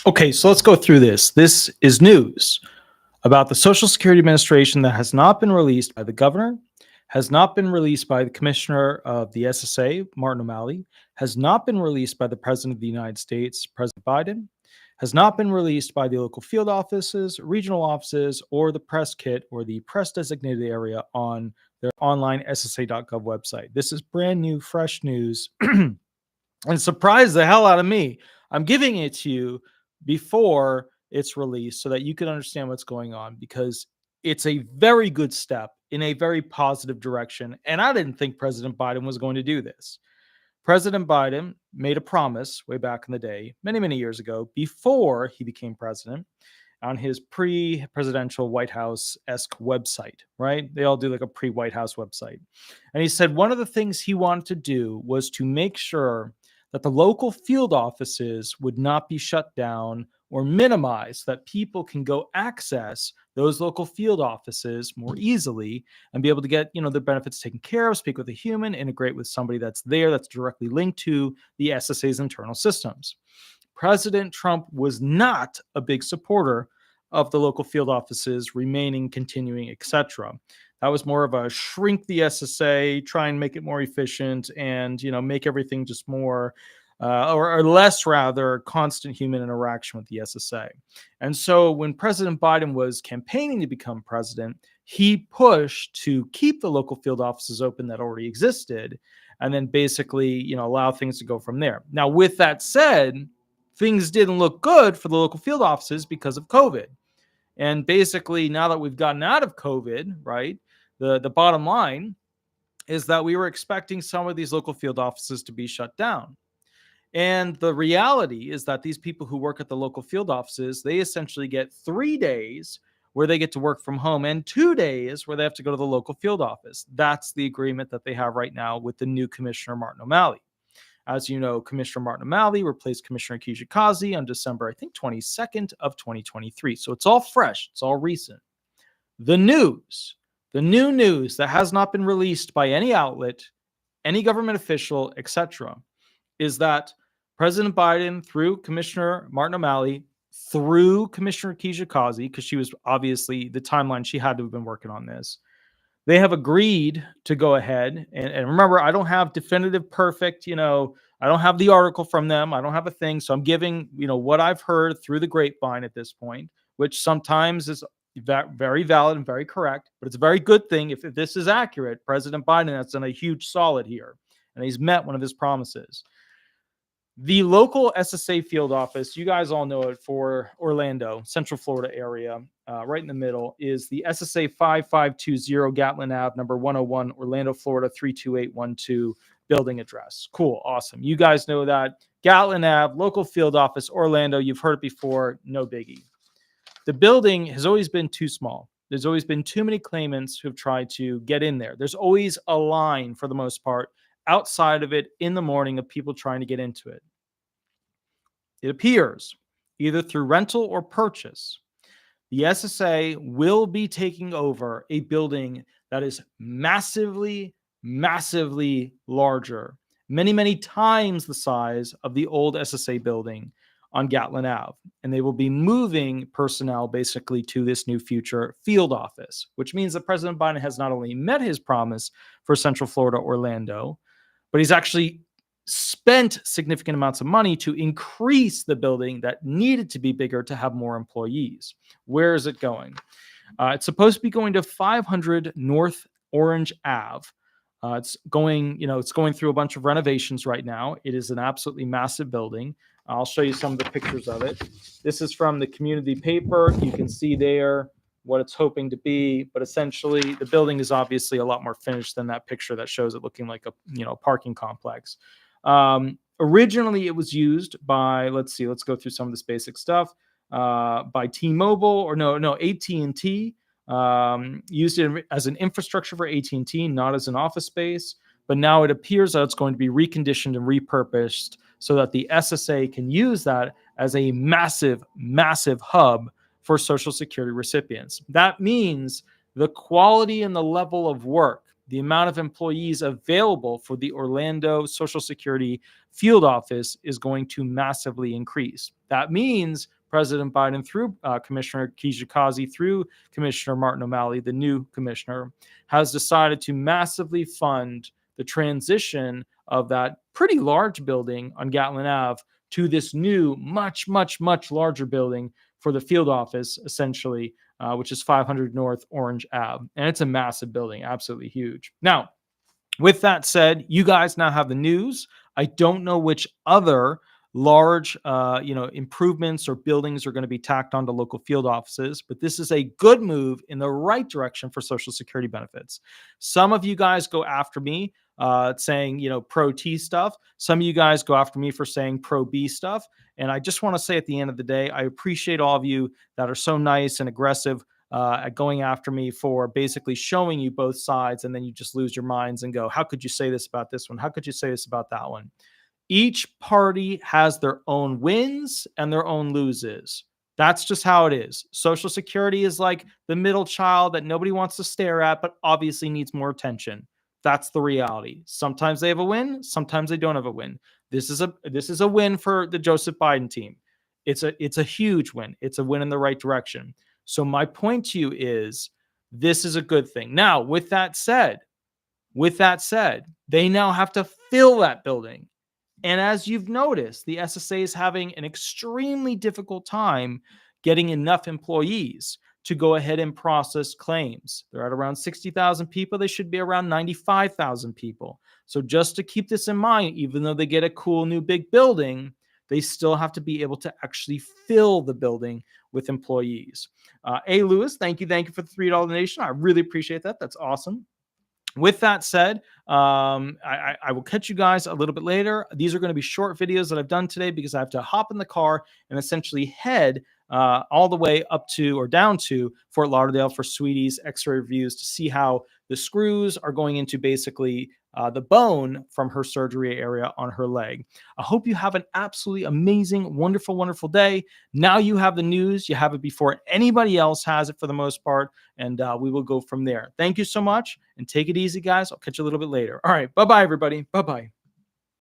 Okay, so let's go through this. This is news about the Social Security Administration that has not been released by the governor, has not been released by the commissioner of the SSA, Martin O'Malley, has not been released by the President of the United States, President Biden, has not been released by the local field offices, regional offices, or the press kit or the press designated area on their online SSA.gov website. This is brand new, fresh news and surprised the hell out of me. I'm giving it to you before it's released so that you can understand what's going on because it's a very good step in a very positive direction. And I didn't think President Biden was going to do this. President Biden made a promise way back in the day, many, many years ago, before he became president, on his pre-presidential White House-esque website, right? They all do like a pre-White House website. And he said one of the things he wanted to do was to make sure that the local field offices would not be shut down or minimized, that people can go access those local field offices more easily and be able to get, their benefits taken care of, speak with a human, integrate with somebody that's there, that's directly linked to the SSA's internal systems. President Trump was not a big supporter of the local field offices remaining, continuing, etc. That was more of a shrink the SSA, try and make it more efficient, and make everything just more or less rather constant human interaction with the SSA. And so when President Biden was campaigning to become president, he pushed to keep the local field offices open that already existed, and then basically allow things to go from there. Now, with that said, things didn't look good for the local field offices because of COVID. And basically, now that we've gotten out of COVID, right, the bottom line is that we were expecting some of these local field offices to be shut down. And the reality is that these people who work at the local field offices, they essentially get 3 days where they get to work from home and 2 days where they have to go to the local field office. That's the agreement that they have right now with the new commissioner, Martin O'Malley. As you know, Commissioner Martin O'Malley replaced Commissioner Kijikazi on December, I think, 22nd of 2023. So it's all fresh. It's all recent. The new news that has not been released by any outlet, any government official, etc., is that President Biden, through Commissioner Martin O'Malley, through Commissioner Kijikazi, because she was obviously the timeline she had to have been working on this, they have agreed to go ahead. And remember, I don't have definitive, perfect, I don't have the article from them. I don't have a thing. So I'm giving, what I've heard through the grapevine at this point, which sometimes is very valid and very correct. But it's a very good thing if this is accurate. President Biden has done a huge solid here, and he's met one of his promises. The local SSA field office, you guys all know it, for Orlando, Central Florida area, right in the middle, is the SSA 5520 Gatlin Ave, number 101, Orlando, Florida, 32812, building address. Cool, awesome. You guys know that. Gatlin Ave, local field office, Orlando. You've heard it before, no biggie. The building has always been too small. There's always been too many claimants who have tried to get in there. There's always a line, for the most part, outside of it in the morning of people trying to get into it. It appears, either through rental or purchase, the SSA will be taking over a building that is massively, massively larger, many, many times the size of the old SSA building on Gatlin Ave. And they will be moving personnel basically to this new future field office, which means that President Biden has not only met his promise for Central Florida, Orlando, but he's actually spent significant amounts of money to increase the building that needed to be bigger to have more employees. Where is it going? It's supposed to be going to 500 North Orange Ave. It's going through a bunch of renovations right now. It is an absolutely massive building. I'll show you some of the pictures of it. This is from the community paper. You can see there what it's hoping to be, but essentially the building is obviously a lot more finished than that picture that shows it looking like a parking complex. Originally, it was used by, let's go through some of this basic stuff, by T-Mobile, AT&T, used it as an infrastructure for AT&T, not as an office space. But now it appears that it's going to be reconditioned and repurposed so that the SSA can use that as a massive, massive hub for Social Security recipients. That means the quality and the level of work, the amount of employees available for the Orlando Social Security field office is going to massively increase. That means President Biden, through Commissioner Kijikazi, through Commissioner Martin O'Malley, the new commissioner, has decided to massively fund the transition of that pretty large building on Gatlin Ave to this new, much, much, much larger building for the field office, essentially, which is 500 North Orange Ave. And it's a massive building, absolutely huge. Now, with that said, you guys now have the news. I don't know which other large improvements or buildings are going to be tacked onto local field offices, but this is a good move in the right direction for Social Security benefits. Some of you guys go after me saying, pro T stuff. Some of you guys go after me for saying pro B stuff. And I just want to say at the end of the day, I appreciate all of you that are so nice and aggressive at going after me for basically showing you both sides. And then you just lose your minds and go, how could you say this about this one? How could you say this about that one? Each party has their own wins and their own loses. That's just how it is. Social Security is like the middle child that nobody wants to stare at, but obviously needs more attention. That's the reality. Sometimes they have a win, sometimes they don't have a win. This is a win for the Joseph Biden team. It's a huge win. It's a win in the right direction. So my point to you is this is a good thing. Now, with that said, they now have to fill that building. And as you've noticed, the SSA is having an extremely difficult time getting enough employees to go ahead and process claims. They're at around 60,000 people. They should be around 95,000 people. So just to keep this in mind, even though they get a cool new big building, they still have to be able to actually fill the building with employees. A. Lewis, thank you for the $3 donation. I really appreciate that. That's awesome. With that said, I will catch you guys a little bit later. These are going to be short videos that I've done today because I have to hop in the car and essentially head all the way up to or down to Fort Lauderdale for Sweetie's X-ray reviews to see how the screws are going into basically the bone from her surgery area on her leg. I hope you have an absolutely amazing, wonderful, wonderful day. Now you have the news. You have it before anybody else has it for the most part, and we will go from there. Thank you so much, and take it easy, guys. I'll catch you a little bit later. All right. Bye-bye, everybody. Bye-bye.